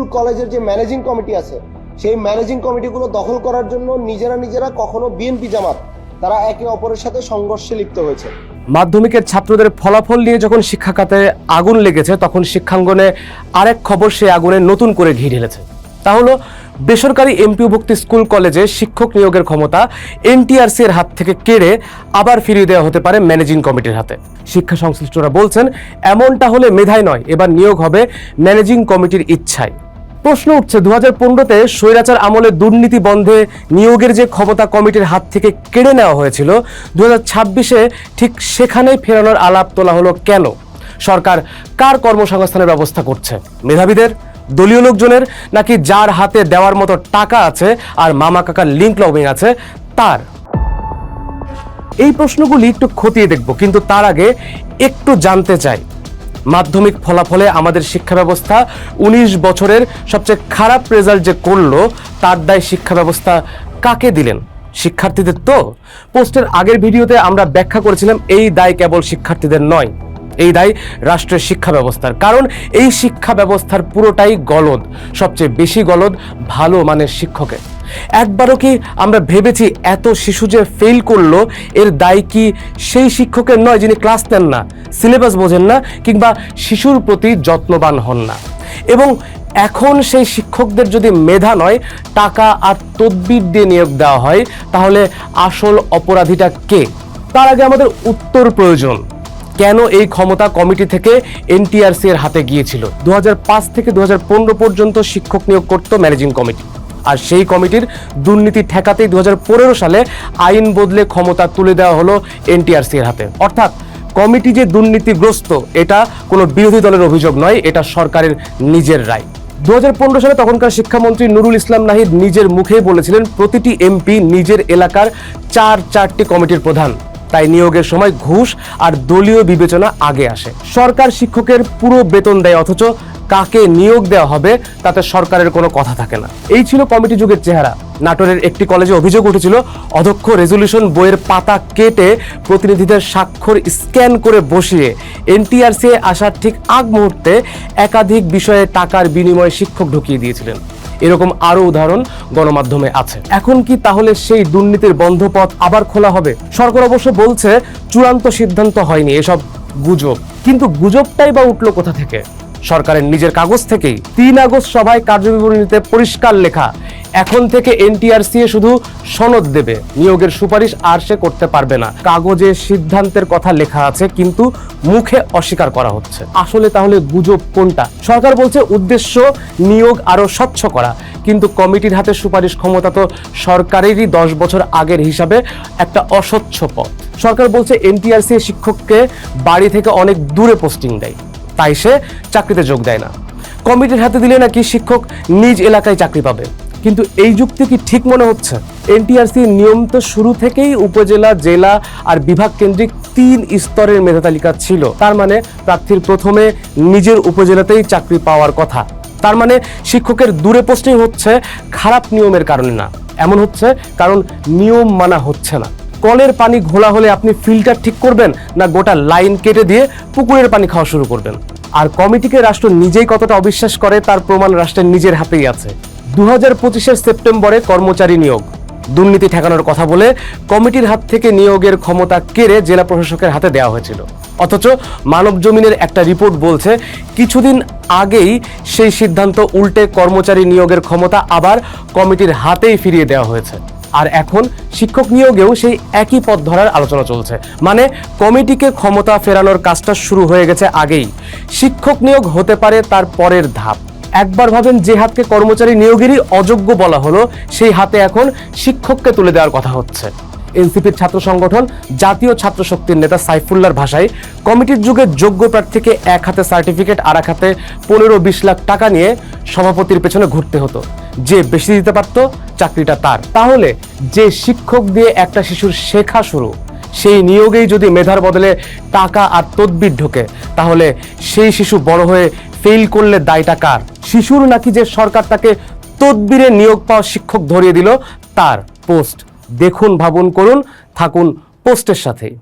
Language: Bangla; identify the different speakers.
Speaker 1: স্কুল কলেজের যে ম্যানেজিং কমিটি আছে সেই ম্যানেজিং কমিটিগুলো দখল করার জন্য নিজেরা কখনো বিএনপি জামাত তারা একে অপরের সাথে সংঘর্ষে লিপ্ত হয়েছে।
Speaker 2: মাধ্যমিকের ছাত্রদের ফলাফল নিয়ে যখন শিক্ষা খাতে আগুন লেগেছে তখন শিক্ষাঙ্গনে আরেক খবর সেই আগুনে নতুন করে ঘি ঢেলেছে। তা হলো বেসরকারি এমপিওভুক্ত স্কুল কলেজে শিক্ষক নিয়োগের ক্ষমতা এনটিআরসি এর হাত থেকে কেড়ে আবার ফিরিয়ে দেওয়া হতে পারে ম্যানেজিং কমিটির হাতে। শিক্ষা সংশ্লিষ্টরা বলছেন এমনটা হলে মেধায় নয়, এবার নিয়োগ হবে ম্যানেজিং কমিটির ইচ্ছায়। প্রশ্ন উঠছে 2015-তে স্বৈরাচার আমলে দুর্নীতি বন্ধে নিয়োগের যে ক্ষমতা কমিটির হাত থেকে কেড়ে নেওয়া হয়েছিল 2026-এ ঠিক সেখানেই ফেরানোর আলাপ তোলা হলো কেন? সরকার কার কর্মসংস্থানের ব্যবস্থা করছে? মেধাবীদের, দলীয় লোকজনের, নাকি যার হাতে দেওয়ার মতো টাকা আছে আর মামা কাকার লিঙ্ক লবিং আছে তার? এই প্রশ্নগুলি একটু খতিয়ে দেখব, কিন্তু তার আগে একটু জানতে চাই মাধ্যমিক ফলাফলে আমাদের শিক্ষা ব্যবস্থা 19 বছরের সবচেয়ে খারাপ রেজাল্ট যে করলো তার দায় শিক্ষা ব্যবস্থা কাকে দিলেন? শিক্ষার্থীদের তো? পোস্টের আগের ভিডিওতে আমরা ব্যাখ্যা করেছিলাম এই দায় কেবল শিক্ষার্থীদের নয়, এই দায় রাষ্ট্রের শিক্ষা ব্যবস্থার। কারণ এই শিক্ষা ব্যবস্থার পুরোটাই গলদ, সবচেয়ে বেশি গলদ ভালো মানের শিক্ষকের। একবারও কি আমরা ভেবেছি এত শিশু যে ফেল করলো এর দায় কি সেই শিক্ষকের নয় যিনি ক্লাস নেন না, সিলেবাস বোঝেন না, কিংবা শিশুর প্রতি যত্নবান হন না? এবং এখন সেই শিক্ষকদের যদি মেধা নয় টাকা আর তদবির দিয়ে নিয়োগ দেওয়া হয় তাহলে আসল অপরাধীটা কে? তার আগে আমাদের উত্তর প্রয়োজন। কেন এই ক্ষমতা কমিটি থেকে এনটিআরসি এর হাতে গিয়েছিল? 2005 থেকে 2015 পর্যন্ত শিক্ষক নিয়োগ করত ম্যানেজিং কমিটি, আর সেই কমিটির দুর্নীতি ঠেকাতেই 2015 সালে আইন বদলে ক্ষমতা তুলে দেওয়া হলো এনটিআরসি এর হাতে। অর্থাৎ কমিটি যে দুর্নীতিগ্রস্ত এটা কোনো বিরোধী দলের অভিযোগ নয়, এটা সরকারের নিজের রায়। 2015 সালে তখনকার শিক্ষামন্ত্রী নুরুল ইসলাম নাহিদ নিজের মুখেই বলেছিলেন প্রতিটি এমপি নিজের এলাকার 4টি কমিটির প্রধান, তাই নিয়োগের সময় ঘুষ আর দলীয় বিবেচনা আগে আসে। সরকার শিক্ষকের পুরো বেতন দেয়, অথচ কাকে নিয়োগ দেওয়া হবে তাতে সরকারের কোনো কথা থাকে না। এই ছিল কমিটি যুগের চেহারা। নাটোরের একটি কলেজে অভিযোগ উঠেছিল অধ্যক্ষ রেজলিউশন বইয়ের পাতা কেটে প্রতিনিধিদের স্বাক্ষর স্ক্যান করে বসিয়ে এনটিআরসি আসার ঠিক আগ মুহূর্তে একাধিক বিষয়ে টাকার বিনিময়ে শিক্ষক ঢুকিয়ে দিয়েছিলেন। এরকম আরো উদাহরণ গণমাধ্যমে আছে। এখন কি তাহলে সেই দুর্নীতির বন্ধ পথ আবার খোলা হবে? সরকার অবশ্য বলছে চূড়ান্ত সিদ্ধান্ত হয়নি, এসব গুজব। কিন্তু গুজবটাই বা উঠলো কোথা থেকে? সরকারের নিজের কাগজ থেকেই। 3 আগস্ট সভায় কার্যবিবরণীতে পরিষ্কার লেখা, এখন থেকে এনটিআরসি শুধু সনদ দেবে, নিয়োগের সুপারিশ আর সে করতে পারবে না। কাগজে সিদ্ধান্তের কথা লেখা আছে কিন্তু মুখে অস্বীকার করা হচ্ছে। আসলে তাহলে গুজব কোনটা? সরকার বলছে উদ্দেশ্য নিয়োগ আরো স্বচ্ছ করা, কিন্তু কমিটির হাতে সুপারিশ ক্ষমতা তো সরকারেরই 10 বছর আগের হিসাবে একটা অস্বচ্ছ পথ। সরকার বলছে এনটিআরসি শিক্ষককে বাড়ি থেকে অনেক দূরে পোস্টিং দেয়, তাই সে চাকরিতে যোগ দেয় না। কমিটির হাতে দিলে নাকি শিক্ষক নিজ এলাকায় চাকরি পাবে। কিন্তু এই যুক্তি কি ঠিক মনে হচ্ছে? এনটিআরসি নিয়ম তো শুরু থেকেই উপজেলা, জেলা আর বিভাগ কেন্দ্রিক 3 স্তরের মেধা তালিকা ছিল। তার মানে প্রার্থীর প্রথমে নিজের উপজেলাতেই চাকরি পাওয়ার কথা। তার মানে শিক্ষকের দূরে পোস্টিং হচ্ছে খারাপ নিয়মের কারণে না, এমন হচ্ছে কারণ নিয়ম মানা হচ্ছে না। কলের পানি ঘোলা হলে আপনি ফিল্টার ঠিক করবেন, না গোটা লাইন কেটে দিয়ে পুকুরের পানি খাওয়া শুরু করবেন? আর কমিটিকে রাষ্ট্র নিজেই কতটা অবিশ্বাস করে তার প্রমাণ রাষ্ট্রের নিজের হাতেই আছে। 2025-এর সেপ্টেম্বরে কর্মচারী নিয়োগ দুর্নীতি ঠেকানোর কথা বলে কমিটির হাত থেকে নিয়োগের ক্ষমতা কেড়ে জেলা প্রশাসকের হাতে দেওয়া হয়েছিল। অথচ মানব জমিনের একটা রিপোর্ট বলছে কিছুদিন আগেই সেই সিদ্ধান্ত উল্টে কর্মচারী নিয়োগের ক্ষমতা আবার কমিটির হাতেই ফিরিয়ে দেওয়া হয়েছে। আর এখন শিক্ষক নিয়োগেও সেই একই পথ ধরার আলোচনা চলছে। মানে কমিটিকে ক্ষমতা ফেরানোর কাজটা শুরু হয়ে গেছে আগেই, শিক্ষক নিয়োগ হতে পারে তার পরের ধাপ। একবার ভাবেন যে হাতকে কর্মচারী নিয়োগেরই অযোগ্য বলা হলো সেই হাতে এখন শিক্ষককে তুলে দেওয়ার কথা হচ্ছে। এনসিপির ছাত্র সংগঠন জাতীয় ছাত্র শক্তির নেতা সাইফুল্লাহর ভাষায় কমিটির যুগে যোগ্য প্রার্থীকে এক হাতে সার্টিফিকেট আর এক হাতে 15-20 লাখ টাকা নিয়ে সভাপতির পেছনে ঘুরতে হতো। যে বেশি দিতে পারত চাকরিটা তার। তাহলে যে শিক্ষক দিয়ে একটা শিশুর শেখা শুরু, সেই নিয়োগেই যদি মেধার বদলে টাকা আর তদবির ঢোকে তাহলে সেই শিশু বড় হয়ে ফেল করলে দায়টা কার? শিশুর নাকি যে সরকার তাকে তদবিরে নিয়োগ পাওয়া শিক্ষক ধরিয়ে দিল তার? পোস্ট দেখুন, ভাবুন, করুন, থাকুন পোস্টের সাথেই।